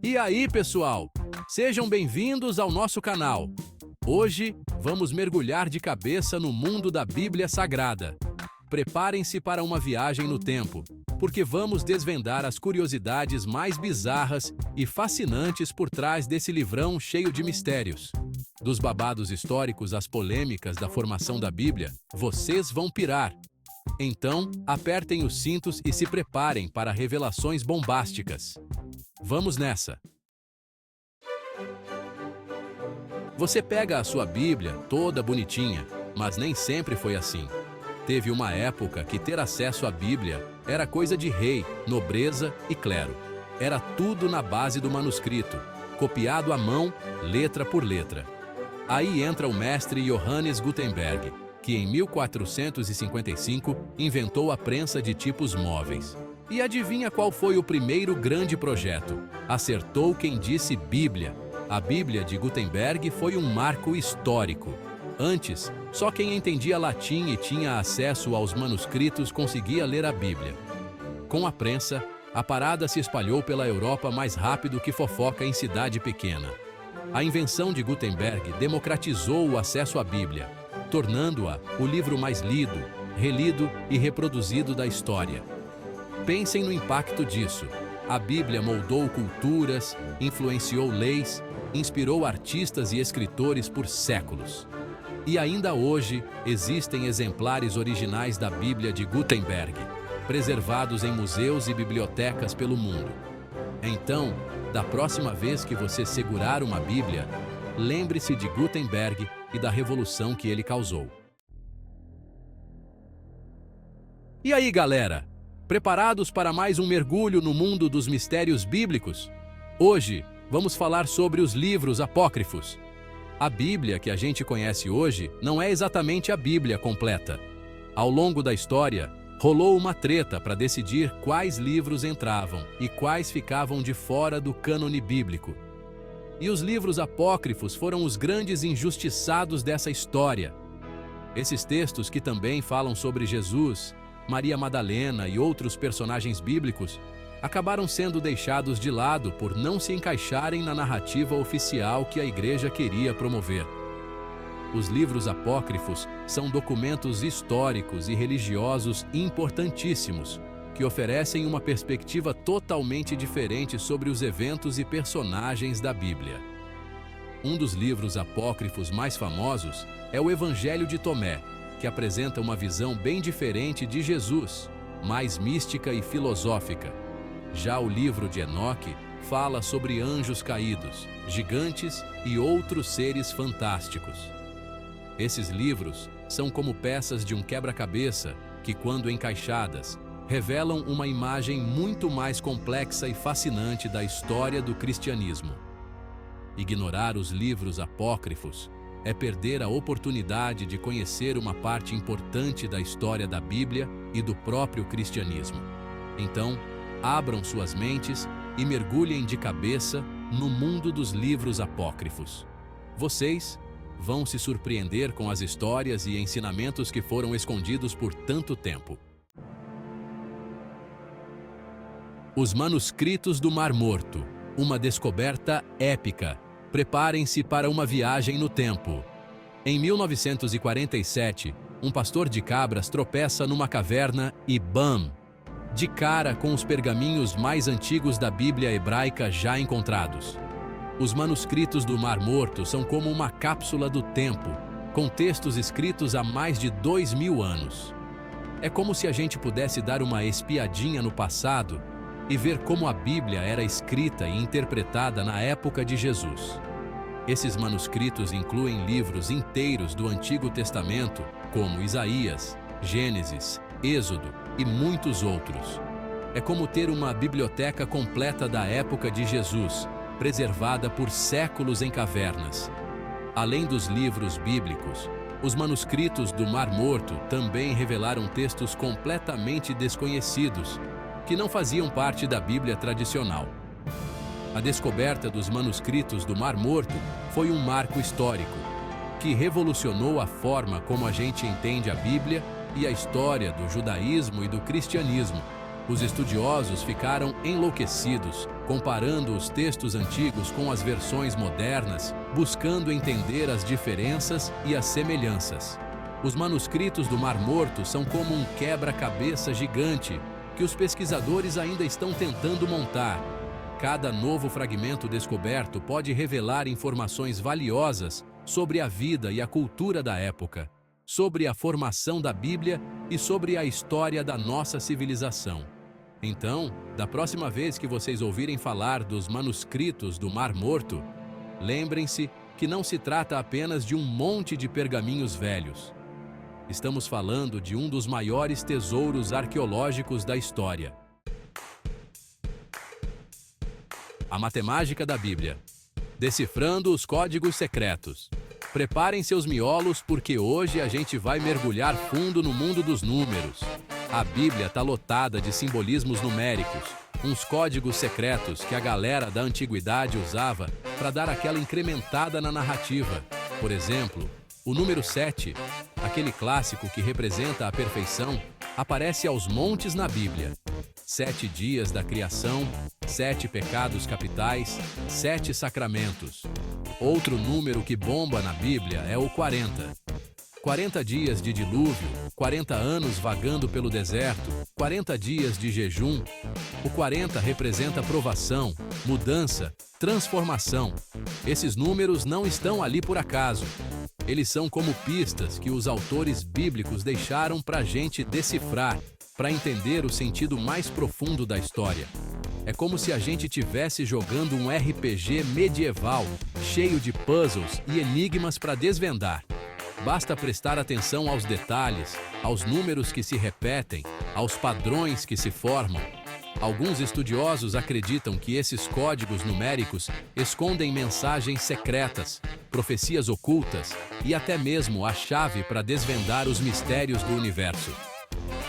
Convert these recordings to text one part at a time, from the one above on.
E aí, pessoal? Sejam bem-vindos ao nosso canal. Hoje, vamos mergulhar de cabeça no mundo da Bíblia Sagrada. Preparem-se para uma viagem no tempo, porque vamos desvendar as curiosidades mais bizarras e fascinantes por trás desse livrão cheio de mistérios. Dos babados históricos às polêmicas da formação da Bíblia, vocês vão pirar. Então, apertem os cintos e se preparem para revelações bombásticas. Vamos nessa! Você pega a sua Bíblia toda bonitinha, mas nem sempre foi assim. Teve uma época que ter acesso à Bíblia era coisa de rei, nobreza e clero. Era tudo na base do manuscrito, copiado à mão, letra por letra. Aí entra o mestre Johannes Gutenberg, que em 1455 inventou a prensa de tipos móveis. E adivinha qual foi o primeiro grande projeto? Acertou quem disse Bíblia. A Bíblia de Gutenberg foi um marco histórico. Antes, só quem entendia latim e tinha acesso aos manuscritos conseguia ler a Bíblia. Com a prensa, a parada se espalhou pela Europa mais rápido que fofoca em cidade pequena. A invenção de Gutenberg democratizou o acesso à Bíblia, tornando-a o livro mais lido, relido e reproduzido da história. Pensem no impacto disso. A Bíblia moldou culturas, influenciou leis, inspirou artistas e escritores por séculos. E ainda hoje, existem exemplares originais da Bíblia de Gutenberg, preservados em museus e bibliotecas pelo mundo. Então, da próxima vez que você segurar uma Bíblia, lembre-se de Gutenberg e da revolução que ele causou. E aí, galera? Preparados para mais um mergulho no mundo dos mistérios bíblicos? Hoje, vamos falar sobre os livros apócrifos. A Bíblia que a gente conhece hoje não é exatamente a Bíblia completa. Ao longo da história, rolou uma treta para decidir quais livros entravam e quais ficavam de fora do cânone bíblico. E os livros apócrifos foram os grandes injustiçados dessa história. Esses textos que também falam sobre Jesus, Maria Madalena e outros personagens bíblicos acabaram sendo deixados de lado por não se encaixarem na narrativa oficial que a Igreja queria promover. Os livros apócrifos são documentos históricos e religiosos importantíssimos, que oferecem uma perspectiva totalmente diferente sobre os eventos e personagens da Bíblia. Um dos livros apócrifos mais famosos é o Evangelho de Tomé, que apresenta uma visão bem diferente de Jesus, mais mística e filosófica. Já o livro de Enoque fala sobre anjos caídos, gigantes e outros seres fantásticos. Esses livros são como peças de um quebra-cabeça que, quando encaixadas, revelam uma imagem muito mais complexa e fascinante da história do cristianismo. Ignorar os livros apócrifos é perder a oportunidade de conhecer uma parte importante da história da Bíblia e do próprio cristianismo. Então, abram suas mentes e mergulhem de cabeça no mundo dos livros apócrifos. Vocês vão se surpreender com as histórias e ensinamentos que foram escondidos por tanto tempo. Os manuscritos do Mar Morto, uma descoberta épica. Preparem-se para uma viagem no tempo. Em 1947, um pastor de cabras tropeça numa caverna e bam! De cara com os pergaminhos mais antigos da Bíblia hebraica já encontrados. Os manuscritos do Mar Morto são como uma cápsula do tempo, com textos escritos há mais de 2000 anos. É como se a gente pudesse dar uma espiadinha no passado e ver como a Bíblia era escrita e interpretada na época de Jesus. Esses manuscritos incluem livros inteiros do Antigo Testamento, como Isaías, Gênesis, Êxodo e muitos outros. É como ter uma biblioteca completa da época de Jesus, preservada por séculos em cavernas. Além dos livros bíblicos, os manuscritos do Mar Morto também revelaram textos completamente desconhecidos, que não faziam parte da Bíblia tradicional. A descoberta dos manuscritos do Mar Morto foi um marco histórico, que revolucionou a forma como a gente entende a Bíblia e a história do judaísmo e do cristianismo. Os estudiosos ficaram enlouquecidos, comparando os textos antigos com as versões modernas, buscando entender as diferenças e as semelhanças. Os manuscritos do Mar Morto são como um quebra-cabeça gigante que os pesquisadores ainda estão tentando montar. Cada novo fragmento descoberto pode revelar informações valiosas sobre a vida e a cultura da época, sobre a formação da Bíblia e sobre a história da nossa civilização. Então, da próxima vez que vocês ouvirem falar dos manuscritos do Mar Morto, lembrem-se que não se trata apenas de um monte de pergaminhos velhos. Estamos falando de um dos maiores tesouros arqueológicos da história. A matemática da Bíblia. Decifrando os códigos secretos. Preparem seus miolos porque hoje a gente vai mergulhar fundo no mundo dos números. A Bíblia está lotada de simbolismos numéricos, uns códigos secretos que a galera da antiguidade usava para dar aquela incrementada na narrativa. Por exemplo, o número 7, aquele clássico que representa a perfeição, aparece aos montes na Bíblia. 7 dias da criação, 7 pecados capitais, 7 sacramentos. Outro número que bomba na Bíblia é o 40. 40 dias de dilúvio, 40 anos vagando pelo deserto, 40 dias de jejum. O 40 representa provação, mudança, transformação. Esses números não estão ali por acaso. Eles são como pistas que os autores bíblicos deixaram para a gente decifrar, para entender o sentido mais profundo da história. É como se a gente estivesse jogando um RPG medieval, cheio de puzzles e enigmas para desvendar. Basta prestar atenção aos detalhes, aos números que se repetem, aos padrões que se formam. Alguns estudiosos acreditam que esses códigos numéricos escondem mensagens secretas, profecias ocultas e até mesmo a chave para desvendar os mistérios do universo.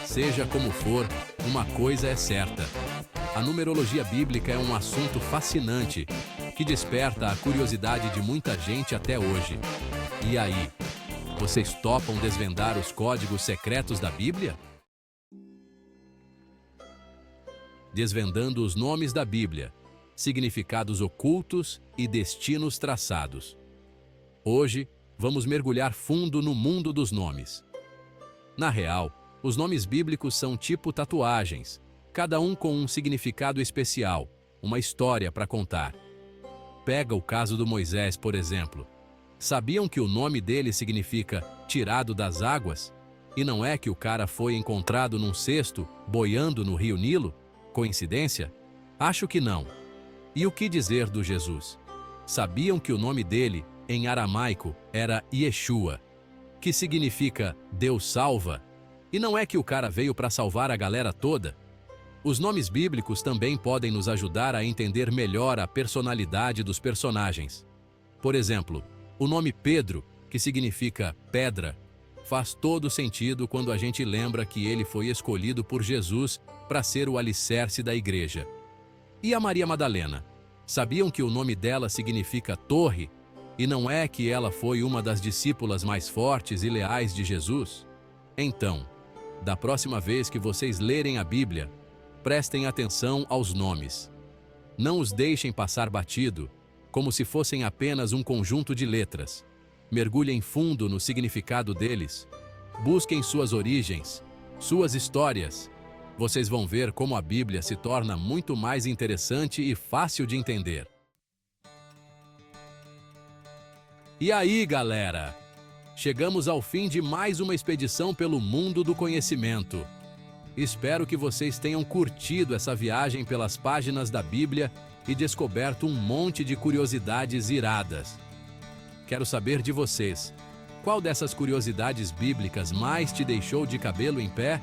Seja como for, uma coisa é certa. A numerologia bíblica é um assunto fascinante que desperta a curiosidade de muita gente até hoje. E aí, vocês topam desvendar os códigos secretos da Bíblia? Desvendando os nomes da Bíblia, significados ocultos e destinos traçados. Hoje, vamos mergulhar fundo no mundo dos nomes. Na real, os nomes bíblicos são tipo tatuagens, cada um com um significado especial, uma história para contar. Pega o caso do Moisés, por exemplo. Sabiam que o nome dele significa tirado das águas? E não é que o cara foi encontrado num cesto, boiando no rio Nilo? Coincidência? Acho que não. E o que dizer do Jesus? Sabiam que o nome dele, em aramaico, era Yeshua, que significa Deus salva? E não é que o cara veio para salvar a galera toda? Os nomes bíblicos também podem nos ajudar a entender melhor a personalidade dos personagens. Por exemplo, o nome Pedro, que significa pedra, faz todo sentido quando a gente lembra que ele foi escolhido por Jesus para ser o alicerce da igreja. E a Maria Madalena? Sabiam que o nome dela significa torre? E não é que ela foi uma das discípulas mais fortes e leais de Jesus? Então, da próxima vez que vocês lerem a Bíblia, prestem atenção aos nomes. Não os deixem passar batido, como se fossem apenas um conjunto de letras. Mergulhem fundo no significado deles. Busquem suas origens, suas histórias. Vocês vão ver como a Bíblia se torna muito mais interessante e fácil de entender. E aí, galera? Chegamos ao fim de mais uma expedição pelo mundo do conhecimento. Espero que vocês tenham curtido essa viagem pelas páginas da Bíblia e descoberto um monte de curiosidades iradas. Quero saber de vocês, qual dessas curiosidades bíblicas mais te deixou de cabelo em pé?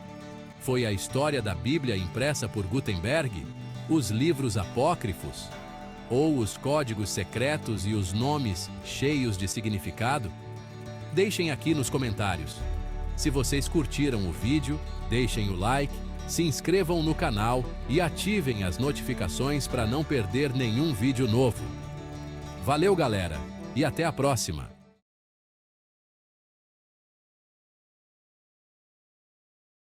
Foi a história da Bíblia impressa por Gutenberg? Os livros apócrifos? Ou os códigos secretos e os nomes cheios de significado? Deixem aqui nos comentários. Se vocês curtiram o vídeo, deixem o like, se inscrevam no canal e ativem as notificações para não perder nenhum vídeo novo. Valeu, galera, e até a próxima!